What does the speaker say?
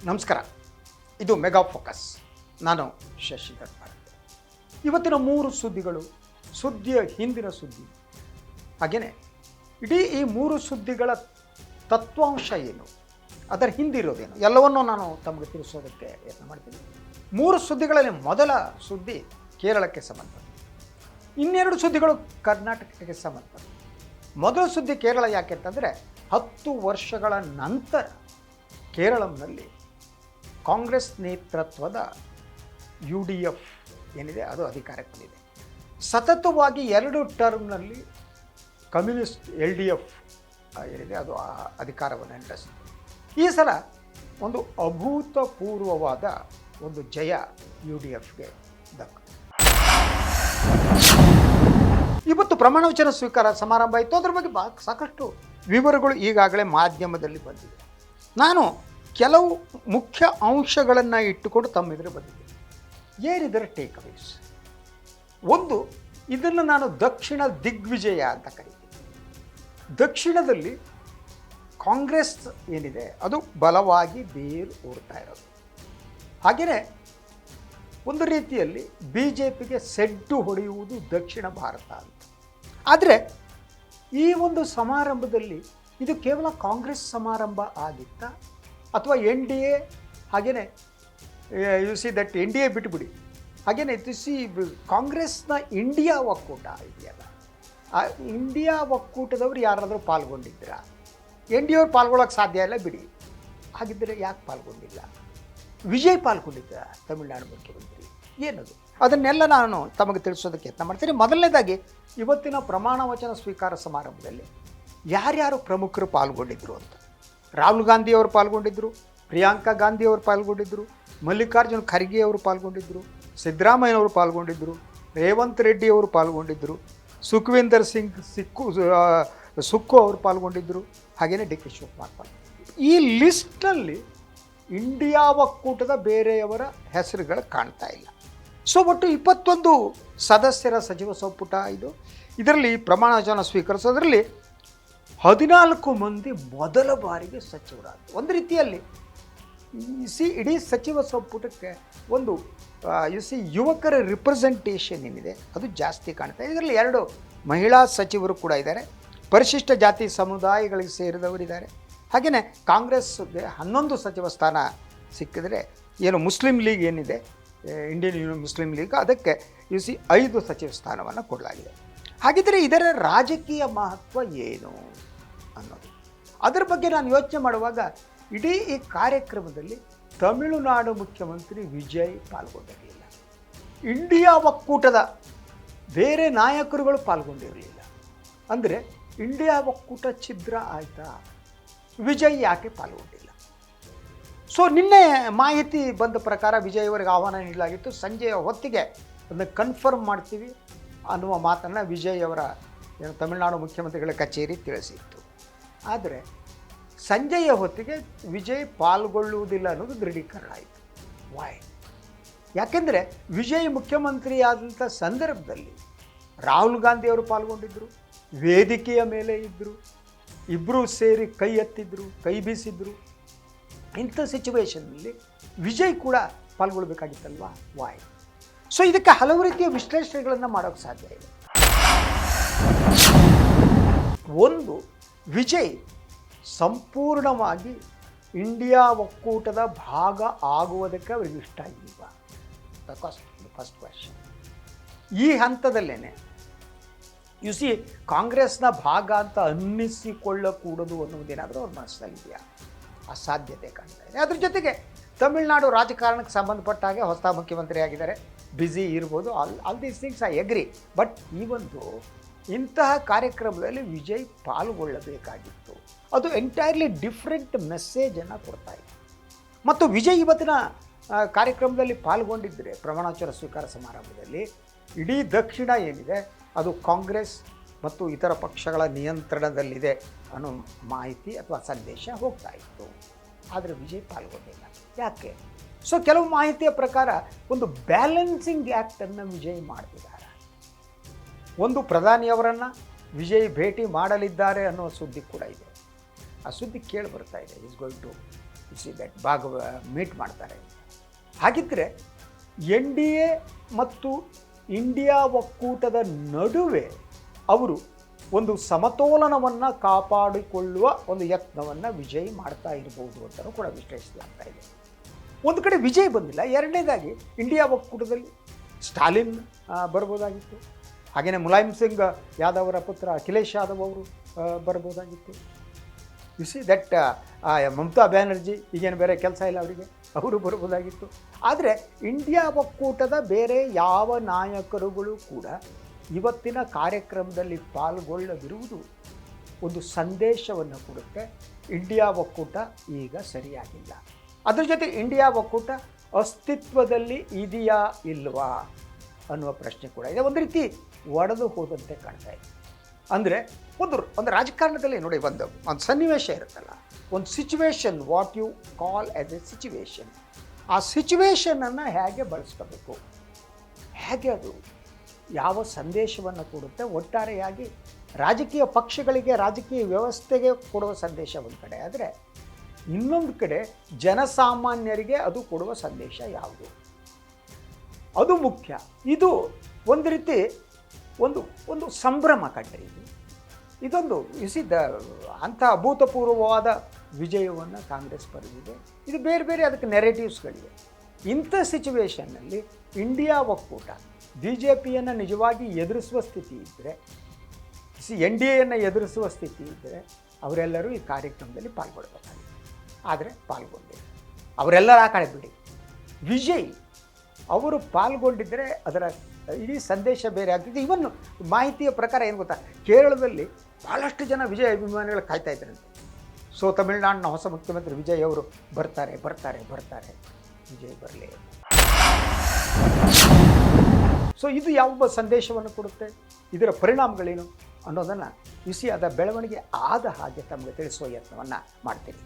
ನಮಸ್ಕಾರ. ಇದು mega focus. ನಾನು ಶಶಿಧರ್ ಭಾರತಿ. ಇವತ್ತಿನ ಮೂರು ಸುದ್ದಿಗಳು, ಸುದ್ದಿಯ ಹಿಂದಿನ ಸುದ್ದಿ, ಹಾಗೆಯೇ ಇಡೀ ಈ ಮೂರು ಸುದ್ದಿಗಳ ತತ್ವಾಂಶ ಏನು, ಅದರ ಹಿಂದಿರೋದೇನು ಎಲ್ಲವನ್ನೂ ನಾನು ತಮಗೆ ತಿಳಿಸೋದಕ್ಕೆ ಯತ್ನ ಮಾಡ್ತೀನಿ. ಮೂರು ಸುದ್ದಿಗಳಲ್ಲಿ ಮೊದಲ ಸುದ್ದಿ ಕೇರಳಕ್ಕೆ ಸಂಬಂಧಪಟ್ಟ, ಇನ್ನೆರಡು ಸುದ್ದಿಗಳು ಕರ್ನಾಟಕಕ್ಕೆ ಸಂಬಂಧಪಟ್ಟ. ಮೊದಲ ಸುದ್ದಿ ಕೇರಳ ಯಾಕೆ ಅಂತಂದರೆ, 10 ವರ್ಷಗಳ ನಂತರ ಕೇರಳಂನಲ್ಲಿ ಕಾಂಗ್ರೆಸ್ ನೇತೃತ್ವದ UDF ಏನಿದೆ ಅದು ಅಧಿಕಾರಕ್ಕೆ ಬಂದಿದೆ. ಸತತವಾಗಿ 2 ಟರ್ಮ್ನಲ್ಲಿ ಕಮ್ಯುನಿಸ್ಟ್ LDF ಏನಿದೆ ಅದು ಅಧಿಕಾರವನ್ನು ನಡೆಸಿದೆ. ಈ ಸಲ ಒಂದು ಅಭೂತಪೂರ್ವವಾದ ಒಂದು ಜಯ UDFಗೆ ದಕ್ಕಿದೆ. ಇವತ್ತು ಪ್ರಮಾಣವಚನ ಸ್ವೀಕಾರ ಸಮಾರಂಭ ಇತ್ತು. ಅದ್ರ ಬಗ್ಗೆ ಸಾಕಷ್ಟು ವಿವರಗಳು ಈಗಾಗಲೇ ಮಾಧ್ಯಮದಲ್ಲಿ ಬಂದಿದೆ. ನಾನು ಕೆಲವು ಮುಖ್ಯ ಅಂಶಗಳನ್ನು ಇಟ್ಟುಕೊಂಡು ತಮ್ಮೆದುರು ಬಂದಿದ್ದೆ. ಏನಿದರ ಟೇಕ್ ಅವೇಸ್? ಒಂದು, ಇದನ್ನು ನಾನು ದಕ್ಷಿಣ ದಿಗ್ವಿಜಯ ಅಂತ ಕರೀತೀನಿ. ದಕ್ಷಿಣದಲ್ಲಿ ಕಾಂಗ್ರೆಸ್ ಏನಿದೆ ಅದು ಬಲವಾಗಿ ಬೇರು ಊರ್ತಾ ಇರೋದು. ಹಾಗೆಯೇ ಒಂದು ರೀತಿಯಲ್ಲಿ BJPಗೆ ಸೆಡ್ಡು ಹೊಡೆಯುವುದು ದಕ್ಷಿಣ ಭಾರತ ಅಂತ. ಆದರೆ ಈ ಒಂದು ಸಮಾರಂಭದಲ್ಲಿ ಇದು ಕೇವಲ ಕಾಂಗ್ರೆಸ್ ಸಮಾರಂಭ ಆಗಿತ್ತಾ ಅಥವಾ NDA, ಹಾಗೆಯೇ ಯು ಸಿ ದಟ್ NDA ಬಿಟ್ಟುಬಿಡಿ, ಹಾಗೆಯೇ ಕಾಂಗ್ರೆಸ್ನ ಇಂಡಿಯಾ ಒಕ್ಕೂಟ ಇದೆಯಲ್ಲ, ಆ ಇಂಡಿಯಾ ಒಕ್ಕೂಟದವರು ಯಾರಾದರೂ ಪಾಲ್ಗೊಂಡಿದ್ದೀರಾ? NDA ಅವ್ರು ಪಾಲ್ಗೊಳ್ಳೋಕ್ಕೆ ಸಾಧ್ಯ ಇಲ್ಲ ಬಿಡಿ, ಹಾಗಿದ್ದರೆ ಯಾಕೆ ಪಾಲ್ಗೊಂಡಿಲ್ಲ? ವಿಜಯ್ ಪಾಲ್ಗೊಂಡಿದ್ದ ತಮಿಳುನಾಡು ಮುಖ್ಯಮಂತ್ರಿ, ಏನದು? ಅದನ್ನೆಲ್ಲ ನಾನು ತಮಗೆ ತಿಳಿಸೋದಕ್ಕೆ ಯತ್ನ ಮಾಡ್ತೀನಿ. ಮೊದಲನೇದಾಗಿ ಇವತ್ತಿನ ಪ್ರಮಾಣ ವಚನ ಸ್ವೀಕಾರ ಸಮಾರಂಭದಲ್ಲಿ ಯಾರ್ಯಾರು ಪ್ರಮುಖರು ಪಾಲ್ಗೊಂಡಿದ್ದರು ಅಂತ. ರಾಹುಲ್ ಗಾಂಧಿ ಅವರು ಪಾಲ್ಗೊಂಡಿದ್ದರು, ಪ್ರಿಯಾಂಕಾ ಗಾಂಧಿ ಅವರು ಪಾಲ್ಗೊಂಡಿದ್ದರು, ಮಲ್ಲಿಕಾರ್ಜುನ್ ಖರ್ಗೆ ಅವರು ಪಾಲ್ಗೊಂಡಿದ್ದರು, ಸಿದ್ದರಾಮಯ್ಯನವರು ಪಾಲ್ಗೊಂಡಿದ್ದರು, ರೇವಂತ್ ರೆಡ್ಡಿ ಅವರು ಪಾಲ್ಗೊಂಡಿದ್ದರು, ಸುಖವಿಂದರ್ ಸಿಂಗ್ ಸುಕ್ಕು ಅವರು ಪಾಲ್ಗೊಂಡಿದ್ದರು, ಹಾಗೆಯೇ DK ಶಿವಕುಮಾರ್ ಪಾಲ್ಗೊಂಡಿದ್ದರು. ಈ ಲಿಸ್ಟ್ನಲ್ಲಿ ಇಂಡಿಯಾ ಒಕ್ಕೂಟದ ಬೇರೆಯವರ ಹೆಸರುಗಳು ಕಾಣ್ತಾ ಇಲ್ಲ. ಸೊ ಒಟ್ಟು 21 ಸದಸ್ಯರ ಸಚಿವ ಸಂಪುಟ ಇದು. ಇದರಲ್ಲಿ ಪ್ರಮಾಣ ವಚನ ಸ್ವೀಕರಿಸೋದ್ರಲ್ಲಿ 14 ಮಂದಿ ಮೊದಲ ಬಾರಿಗೆ ಸಚಿವರಾದರು. ಒಂದು ರೀತಿಯಲ್ಲಿ ಇಡೀ ಸಚಿವ ಸಂಪುಟಕ್ಕೆ ಒಂದು ಯುವಕರ ರಿಪ್ರೆಸೆಂಟೇಷನ್ ಏನಿದೆ ಅದು ಜಾಸ್ತಿ ಕಾಣ್ತಾ ಇದೆ. ಇದರಲ್ಲಿ 2 ಮಹಿಳಾ ಸಚಿವರು ಕೂಡ ಇದ್ದಾರೆ, ಪರಿಶಿಷ್ಟ ಜಾತಿ ಸಮುದಾಯಗಳಿಗೆ ಸೇರಿದವರಿದ್ದಾರೆ. ಹಾಗೆಯೇ ಕಾಂಗ್ರೆಸ್ಗೆ 11 ಸಚಿವ ಸ್ಥಾನ ಸಿಕ್ಕಿದರೆ, ಏನು ಮುಸ್ಲಿಂ ಲೀಗ್ ಏನಿದೆ, ಇಂಡಿಯನ್ ಯೂನಿಯನ್ ಮುಸ್ಲಿಂ ಲೀಗ್, ಅದಕ್ಕೆ 5 ಸಚಿವ ಸ್ಥಾನವನ್ನು ಕೊಡಲಾಗಿದೆ. ಹಾಗಿದ್ದರೆ ಇದರ ರಾಜಕೀಯ ಮಹತ್ವ ಏನು ಅನ್ನೋದು, ಅದರ ಬಗ್ಗೆ ನಾನು ಯೋಚನೆ ಮಾಡುವಾಗ ಇಡೀ ಈ ಕಾರ್ಯಕ್ರಮದಲ್ಲಿ ತಮಿಳುನಾಡು ಮುಖ್ಯಮಂತ್ರಿ ವಿಜಯ್ ಪಾಲ್ಗೊಂಡಿರಲಿಲ್ಲ, ಇಂಡಿಯಾ ಒಕ್ಕೂಟದ ಬೇರೆ ನಾಯಕರುಗಳು ಪಾಲ್ಗೊಂಡಿರಲಿಲ್ಲ. ಅಂದರೆ ಇಂಡಿಯಾ ಒಕ್ಕೂಟ ಛಿದ್ರ ಆಯಿತಾ? ವಿಜಯ್ ಯಾಕೆ ಪಾಲ್ಗೊಂಡಿಲ್ಲ? ಸೊ ನಿನ್ನೆ ಮಾಹಿತಿ ಬಂದ ಪ್ರಕಾರ ವಿಜಯ್ ಅವರಿಗೆ ಆಹ್ವಾನ ನೀಡಲಾಗಿತ್ತು. ಸಂಜೆಯ ಹೊತ್ತಿಗೆ ಅದನ್ನು ಕನ್ಫರ್ಮ್ ಮಾಡ್ತೀವಿ ಅನ್ನುವ ಮಾತನ್ನು ವಿಜಯ್ ಅವರ ತಮಿಳುನಾಡು ಮುಖ್ಯಮಂತ್ರಿಗಳ ಕಚೇರಿ ತಿಳಿಸಿತ್ತು. ಆದರೆ ಸಂಜೆಯ ಹೊತ್ತಿಗೆ ವಿಜಯ್ ಪಾಲ್ಗೊಳ್ಳುವುದಿಲ್ಲ ಅನ್ನೋದು ದೃಢೀಕರಣ ಆಯಿತು. ವಾಯ್? ಯಾಕೆಂದರೆ ವಿಜಯ್ ಮುಖ್ಯಮಂತ್ರಿ ಆದಂಥ ಸಂದರ್ಭದಲ್ಲಿ ರಾಹುಲ್ ಗಾಂಧಿ ಅವರು ಪಾಲ್ಗೊಂಡಿದ್ದರು, ವೇದಿಕೆಯ ಮೇಲೆ ಇದ್ದರು, ಇಬ್ಬರೂ ಸೇರಿ ಕೈ ಎತ್ತಿದ್ರು, ಕೈ ಬೀಸಿದ್ರು. ಇಂಥ ಸಿಚುವೇಷನ್ನಲ್ಲಿ ವಿಜಯ್ ಕೂಡ ಪಾಲ್ಗೊಳ್ಬೇಕಾಗಿತ್ತಲ್ವಾ? ವಾಯ್? ಸೊ ಇದಕ್ಕೆ ಹಲವು ರೀತಿಯ ವಿಶ್ಲೇಷಣೆಗಳನ್ನು ಮಾಡೋಕ್ಕೆ ಸಾಧ್ಯ ಇದೆ. ಒಂದು, ವಿಜಯ್ ಸಂಪೂರ್ಣವಾಗಿ ಇಂಡಿಯಾ ಒಕ್ಕೂಟದ ಭಾಗ ಆಗುವುದಕ್ಕೆ ಅವ್ರಿಗೆ ಇಷ್ಟ ಆಗಿಲ್ವಾ? First question. ಈ ಹಂತದಲ್ಲೇ ಕಾಂಗ್ರೆಸ್ನ ಭಾಗ ಅಂತ ಅನ್ನಿಸಿಕೊಳ್ಳಕೂಡದು ಅನ್ನೋದೇನಾದರೂ ಅವ್ರ ಮನಸ್ಸಲ್ಲಿದೆಯಾ? ಅಸಾಧ್ಯತೆ ಕಾಣ್ತಾ ಇದೆ. ಅದ್ರ ಜೊತೆಗೆ ತಮಿಳುನಾಡು ರಾಜಕಾರಣಕ್ಕೆ ಸಂಬಂಧಪಟ್ಟ ಹಾಗೆ ಹೊಸ ಮುಖ್ಯಮಂತ್ರಿ ಆಗಿದ್ದಾರೆ, ಬ್ಯುಸಿ ಇರ್ಬೋದು, all these things I agree. But ಈ ಒಂದು ಇಂತಹ ಕಾರ್ಯಕ್ರಮದಲ್ಲಿ ವಿಜಯ್ ಪಾಲ್ಗೊಳ್ಳಬೇಕಾಗಿತ್ತು. ಅದು ಎಂಟೈರ್ಲಿ ಡಿಫ್ರೆಂಟ್ ಮೆಸೇಜನ್ನು ಕೊಡ್ತಾ ಇತ್ತು. ಮತ್ತು ವಿಜಯ್ ಇವತ್ತಿನ ಕಾರ್ಯಕ್ರಮದಲ್ಲಿ ಪಾಲ್ಗೊಂಡಿದ್ದರೆ, ಪ್ರಮಾಣವಚನ ಸ್ವೀಕಾರ ಸಮಾರಂಭದಲ್ಲಿ ಇಡೀ ದಕ್ಷಿಣ ಏನಿದೆ ಅದು ಕಾಂಗ್ರೆಸ್ ಮತ್ತು ಇತರ ಪಕ್ಷಗಳ ನಿಯಂತ್ರಣದಲ್ಲಿದೆ ಅನ್ನೋ ಮಾಹಿತಿ ಅಥವಾ ಸಂದೇಶ ಹೋಗ್ತಾ ಇತ್ತು. ಆದರೆ ವಿಜಯ್ ಪಾಲ್ಗೊಂಡಿಲ್ಲ. ಯಾಕೆ? ಸೊ ಕೆಲವು ಮಾಹಿತಿಯ ಪ್ರಕಾರ ಒಂದು ಬ್ಯಾಲೆನ್ಸಿಂಗ್ ಆ್ಯಕ್ಟನ್ನು ವಿಜಯ್ ಮಾಡ್ತಿದ್ದಾರೆ. ಒಂದು, ಪ್ರಧಾನಿಯವರನ್ನು ವಿಜಯ್ ಭೇಟಿ ಮಾಡಲಿದ್ದಾರೆ ಅನ್ನೋ ಸುದ್ದಿ ಕೂಡ ಇದೆ. ಆ ಸುದ್ದಿ ಕೇಳಿ ಬರ್ತಾ ಇದೆ, is going to see that meet ಮಾಡ್ತಾರೆ. ಹಾಗಿದ್ದರೆ ಎನ್ ಡಿ ಎ ಮತ್ತು ಇಂಡಿಯಾ ಒಕ್ಕೂಟದ ನಡುವೆ ಅವರು ಒಂದು ಸಮತೋಲನವನ್ನು ಕಾಪಾಡಿಕೊಳ್ಳುವ ಒಂದು ಯತ್ನವನ್ನು ವಿಜಯ್ ಮಾಡ್ತಾ ಇರ್ಬೋದು ಅಂತಲೂ ಕೂಡ ವಿಶ್ಲೇಷಿಸಲಾಗ್ತಾ ಇದೆ. ಒಂದು ಕಡೆ ವಿಜಯ್ ಬಂದಿಲ್ಲ, ಎರಡನೇದಾಗಿ ಇಂಡಿಯಾ ಒಕ್ಕೂಟದಲ್ಲಿ ಸ್ಟಾಲಿನ್ ಬರ್ಬೋದಾಗಿತ್ತು, ಹಾಗೆಯೇ ಮುಲಾಯಂ ಸಿಂಗ್ ಯಾದವ್ ಅವರ ಪುತ್ರ ಅಖಿಲೇಶ್ ಯಾದವ್ ಅವರು ಬರ್ಬೋದಾಗಿತ್ತು. You see that Mamata Banerjee ಈಗೇನು ಬೇರೆ ಕೆಲಸ ಇಲ್ಲ ಅವರಿಗೆ, ಅವರು ಬರ್ಬೋದಾಗಿತ್ತು. ಆದರೆ ಇಂಡಿಯಾ ಒಕ್ಕೂಟದ ಬೇರೆ ಯಾವ ನಾಯಕರುಗಳು ಕೂಡ ಇವತ್ತಿನ ಕಾರ್ಯಕ್ರಮದಲ್ಲಿ ಪಾಲ್ಗೊಳ್ಳದಿರುವುದು ಒಂದು ಸಂದೇಶವನ್ನು ಕೊಡುತ್ತೆ, ಇಂಡಿಯಾ ಒಕ್ಕೂಟ ಈಗ ಸರಿಯಾಗಿಲ್ಲ. ಅದ್ರ ಜೊತೆ ಇಂಡಿಯಾ ಒಕ್ಕೂಟ ಅಸ್ತಿತ್ವದಲ್ಲಿ ಇದೆಯಾ ಇಲ್ವಾ ಅನ್ನುವ ಪ್ರಶ್ನೆ ಕೂಡ ಇದೆ. ಒಂದು ರೀತಿ ಒಡೆದು ಹೋದಂತೆ ಕಾಣ್ತಾ ಇದೆ. ಅಂದರೆ ಒಂದು ರಾಜಕಾರಣದಲ್ಲಿ ನೋಡಿ, ಒಂದು ಸನ್ನಿವೇಶ ಇರುತ್ತಲ್ಲ, ಒಂದು situation, what you call as a situation, ಆ ಸಿಚುವೇಶನನ್ನು ಹೇಗೆ ಬಳಸ್ಕೋಬೇಕು, ಹೇಗೆ ಅದು ಯಾವ ಸಂದೇಶವನ್ನು ಕೊಡುತ್ತೆ, ಒಟ್ಟಾರೆಯಾಗಿ ರಾಜಕೀಯ ಪಕ್ಷಗಳಿಗೆ, ರಾಜಕೀಯ ವ್ಯವಸ್ಥೆಗೆ ಕೊಡುವ ಸಂದೇಶ ಒಂದು ಕಡೆ, ಆದರೆ ಇನ್ನೊಂದು ಕಡೆ ಜನಸಾಮಾನ್ಯರಿಗೆ ಅದು ಕೊಡುವ ಸಂದೇಶ ಯಾವುದು, ಅದು ಮುಖ್ಯ. ಇದು ಒಂದು ರೀತಿ ಒಂದು ಸಂಭ್ರಮ ಕಂಡ್ರೆ ಇದೊಂದು ಅಂಥ ಅಭೂತಪೂರ್ವವಾದ ವಿಜಯವನ್ನು ಕಾಂಗ್ರೆಸ್ ಪಡೆದಿದೆ. ಇದು ಬೇರೆ ಬೇರೆ ಅದಕ್ಕೆ ನೆರೆಟಿವ್ಸ್ಗಳಿವೆ. ಇಂಥ ಸಿಚುವೇಷನ್ನಲ್ಲಿ ಇಂಡಿಯಾ ಒಕ್ಕೂಟ ಬಿ ಜೆ ಪಿಯನ್ನು ನಿಜವಾಗಿ ಎದುರಿಸುವ ಸ್ಥಿತಿ ಇದ್ದರೆ, ಎನ್ ಡಿ ಎಯನ್ನು ಎದುರಿಸುವ ಸ್ಥಿತಿ ಇದ್ದರೆ ಅವರೆಲ್ಲರೂ ಈ ಕಾರ್ಯಕ್ರಮದಲ್ಲಿ ಪಾಲ್ಗೊಳ್ಬೇಕಾಗಿದೆ. ಆದರೆ ಪಾಲ್ಗೊಂಡಿಲ್ಲ. ಅವರೆಲ್ಲರ ಆ ಕಡೆ ಬಿಡಿ, ವಿಜಯ್ ಅವರು ಪಾಲ್ಗೊಂಡಿದ್ದರೆ ಅದರ ಇಡೀ ಸಂದೇಶ ಬೇರೆ ಆಗ್ತಿದೆ. ಇವನ್ ಮಾಹಿತಿಯ ಪ್ರಕಾರ ಏನು ಗೊತ್ತಾ, ಕೇರಳದಲ್ಲಿ ಭಾಳಷ್ಟು ಜನ ವಿಜಯ್ ಅಭಿಮಾನಿಗಳು ಕಾಯ್ತಾ ಇದ್ರಂತೆ. ಸೊ ತಮಿಳುನಾಡಿನ ಹೊಸ ಮುಖ್ಯಮಂತ್ರಿ ವಿಜಯ್ ಅವರು ಬರ್ತಾರೆ, ವಿಜಯ್ ಬರಲೇ. ಸೊ ಇದು ಯಾವ ಸಂದೇಶವನ್ನು ಕೊಡುತ್ತೆ, ಇದರ ಪರಿಣಾಮಗಳೇನು ಅನ್ನೋದನ್ನು ಅದ ಬೆಳವಣಿಗೆ ಆದ ಹಾಗೆ ತಮಗೆ ತಿಳಿಸುವ ಯತ್ನವನ್ನು ಮಾಡ್ತೀನಿ.